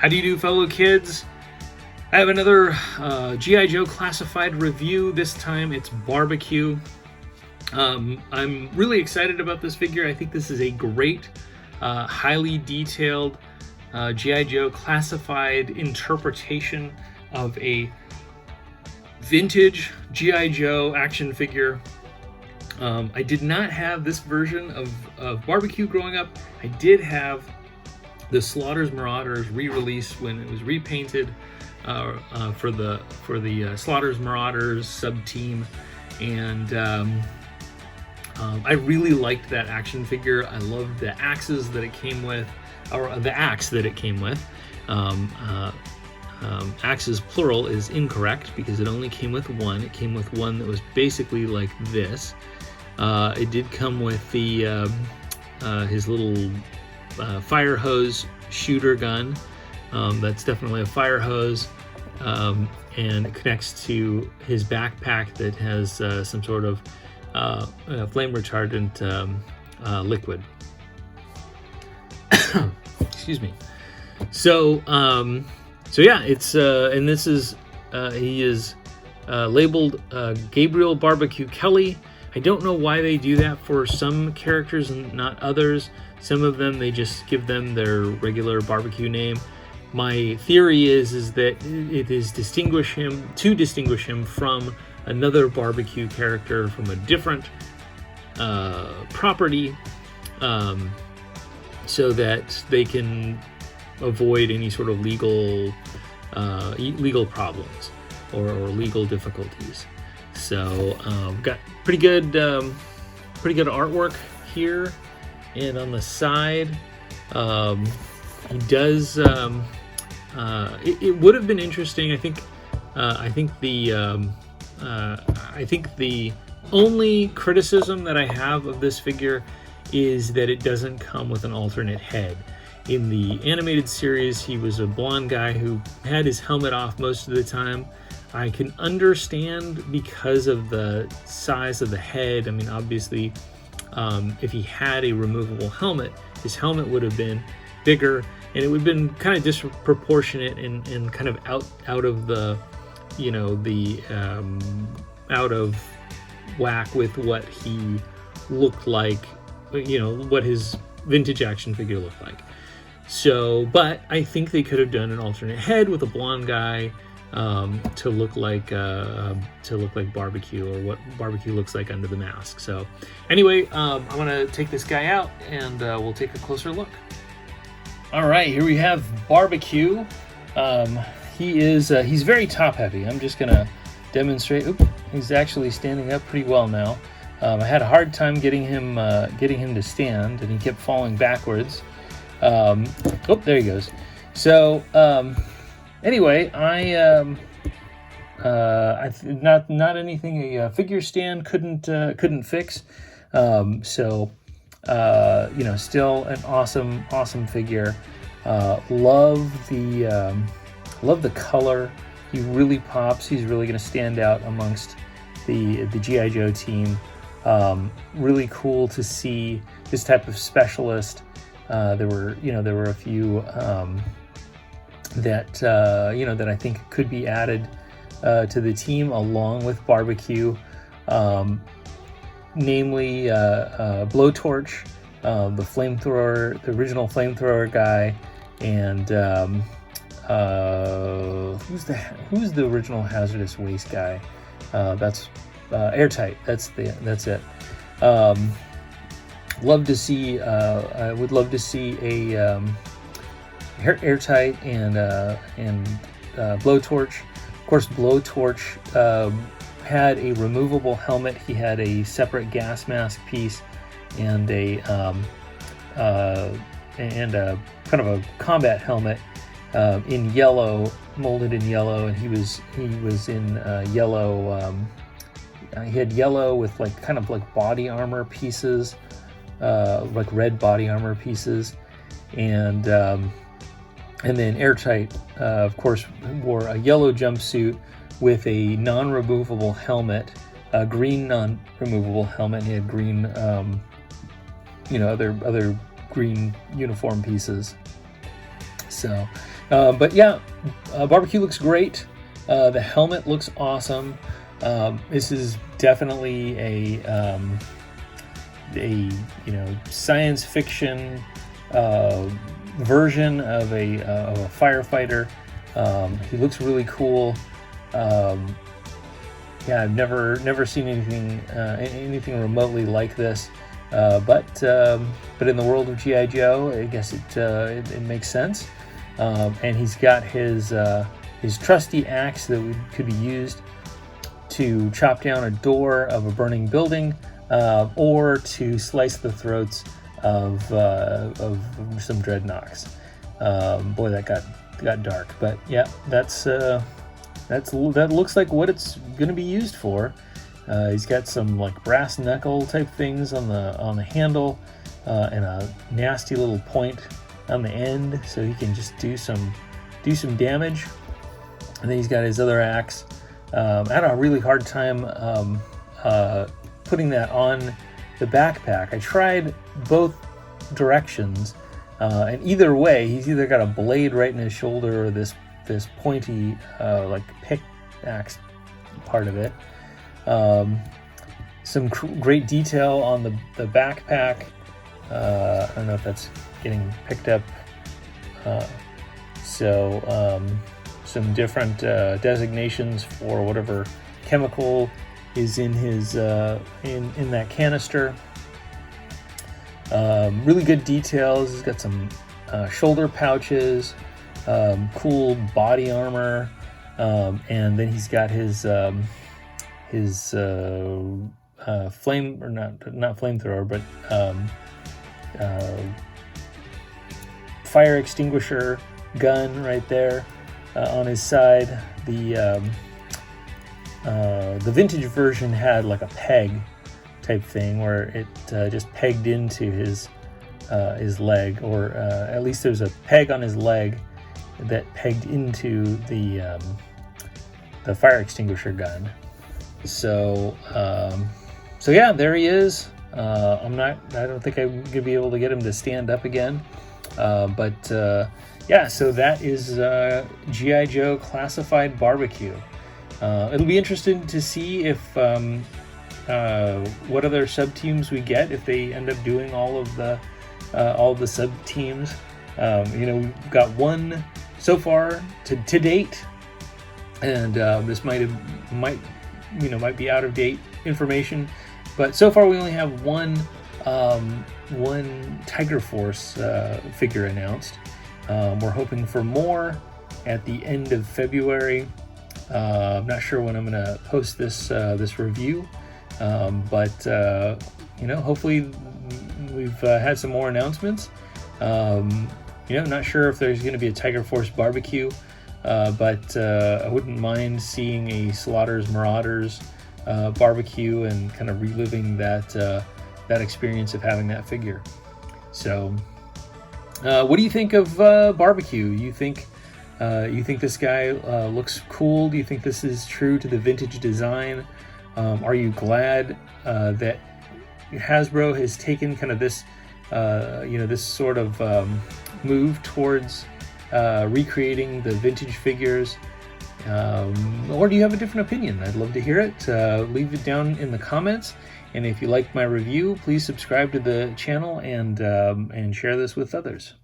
How do you do, fellow kids? I have another G.I. Joe classified review. This time it's Barbecue. I'm really excited about this figure. I think this is a great, highly detailed G.I. Joe classified interpretation of a vintage G.I. Joe action figure. I did not have this version of Barbecue growing up. I did have the Slaughter's Marauders re-release when it was repainted for the Slaughter's Marauders sub-team, and I really liked that action figure. I loved the axes that it came with, or the axe that it came with. Axes plural is incorrect because it only came with one. It came with one that was basically like this. It did come with the his little fire hose shooter gun. That's definitely a fire hose, and it connects to his backpack that has some sort of flame retardant liquid. Excuse me. So yeah, it's and this is he is labeled Gabriel Barbecue Kelly. I don't know why they do that for some characters and not others. Some of them, they just give them their regular barbecue name. My theory is that it is to distinguish him from another barbecue character from a different property, so that they can avoid any sort of legal problems or legal difficulties. So we've got pretty good artwork here, and on the side, he does. It would have been interesting. I think the only criticism that I have of this figure is that it doesn't come with an alternate head. In the animated series, he was a blonde guy who had his helmet off most of the time. I can understand because of the size of the head. I mean, obviously, if he had a removable helmet, his helmet would have been bigger, and it would have been kind of disproportionate and kind of out of the, out of whack with what he looked like, what his vintage action figure looked like. So, but I think they could have done an alternate head with a blonde guy to look like Barbecue, or what Barbecue looks like under the mask. So, anyway, I'm gonna take this guy out and we'll take a closer look. All right, here we have Barbecue. He's very top heavy. I'm just gonna demonstrate. Oop, he's actually standing up pretty well now. I had a hard time getting him to stand, and he kept falling backwards. There he goes. So anyway, not anything a figure stand couldn't fix. Still an awesome figure. Love the color. He really pops. He's really going to stand out amongst the G.I. Joe team. Really cool to see this type of specialist. There were a few that I think could be added to the team along with Barbecue, namely Blowtorch, the original flamethrower guy, and who's the original hazardous waste guy? That's Airtight. That's it. Love to see. I would love to see a Airtight and Blowtorch. Of course, Blowtorch had a removable helmet. He had a separate gas mask piece and a kind of a combat helmet in yellow, molded in yellow, and he was in yellow. He had yellow with kind of body armor pieces, like red body armor pieces, and then Airtight, of course, wore a yellow jumpsuit with a non-removable helmet, a green non-removable helmet. He had green, other green uniform pieces. So But yeah, barbecue looks great. The helmet looks awesome. This is definitely a science fiction version of a firefighter. He looks really cool. Yeah, I've never seen anything remotely like this. But in the world of GI Joe, I guess it makes sense. And he's got his trusty axe that could be used to chop down a door of a burning building, or to slice the throats of some dreadnoks. Boy, that got dark. But yeah, that looks like what it's going to be used for. He's got some like brass knuckle type things on the handle, and a nasty little point on the end, so he can just do some damage. And then he's got his other axe. I had a really hard time putting that on the backpack. I tried both directions, and either way, he's either got a blade right in his shoulder or this pointy like pickaxe part of it. Some great detail on the backpack. I don't know if that's getting picked up. Some different designations for whatever chemical is in his in that canister. Really good details. He's got some shoulder pouches, cool body armor, and then he's got his flame, or not flamethrower, but fire extinguisher gun right there on his side. The vintage version had like a peg type thing where it just pegged into his leg, or at least there's a peg on his leg that pegged into the fire extinguisher gun. So yeah, there he is. I don't think I'm gonna be able to get him to stand up again. Yeah, so that is G.I. Joe Classified Barbecue. It'll be interesting to see if what other sub teams we get, if they end up doing all of the sub teams. We've got one so far to date, and this might be out of date information, but so far we only have one Tiger Force figure announced. We're hoping for more at the end of February. I'm not sure when I'm going to post this review, but hopefully we've had some more announcements. Not sure if there's going to be a Tiger Force barbecue, but I wouldn't mind seeing a Slaughter's Marauders barbecue and kind of reliving that experience of having that figure. So, what do you think of barbecue? You think this guy looks cool? Do you think this is true to the vintage design? Are you glad that Hasbro has taken kind of this this sort of move towards recreating the vintage figures? Or do you have a different opinion? I'd love to hear it. Leave it down in the comments. And if you liked my review, please subscribe to the channel and share this with others.